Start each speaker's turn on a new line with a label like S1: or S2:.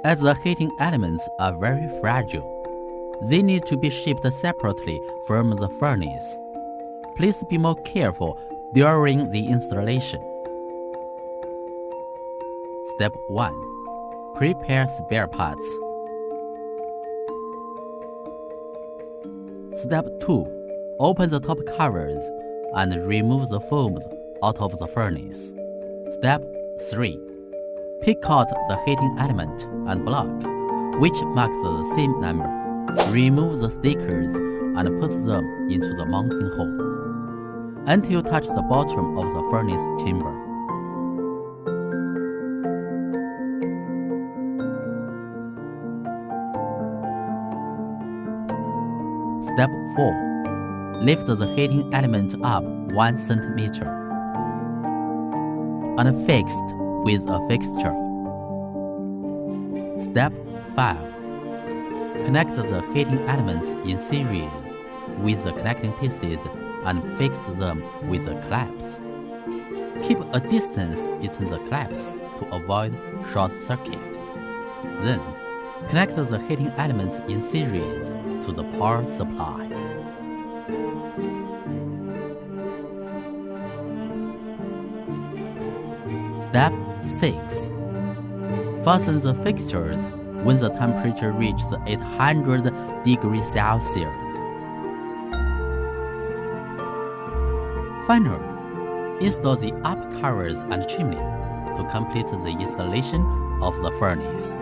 S1: As the heating elements are very fragile, they need to be shipped separately from the furnace. Please be more careful during the installation. Step 1. Prepare spare parts. Step 2. Open the top covers and remove the foams out of the furnace. Step 3. Pick out the heating element and block, which marks the same number. Remove the stickers and put them into the mounting hole until you touch the bottom of the furnace chamber. Step 4. Lift the heating element up 1 cm and fix it with a fixture. Step 5. Connect the heating elements in series with the connecting pieces and fix them with the clamps. Keep a distance between the clamps to avoid short circuit. Then, connect the heating elements in series to the power supply. Step 6. Fasten the fixtures when the temperature reaches 800 degrees Celsius. Finally, install the upper covers and chimney to complete the installation of the furnace.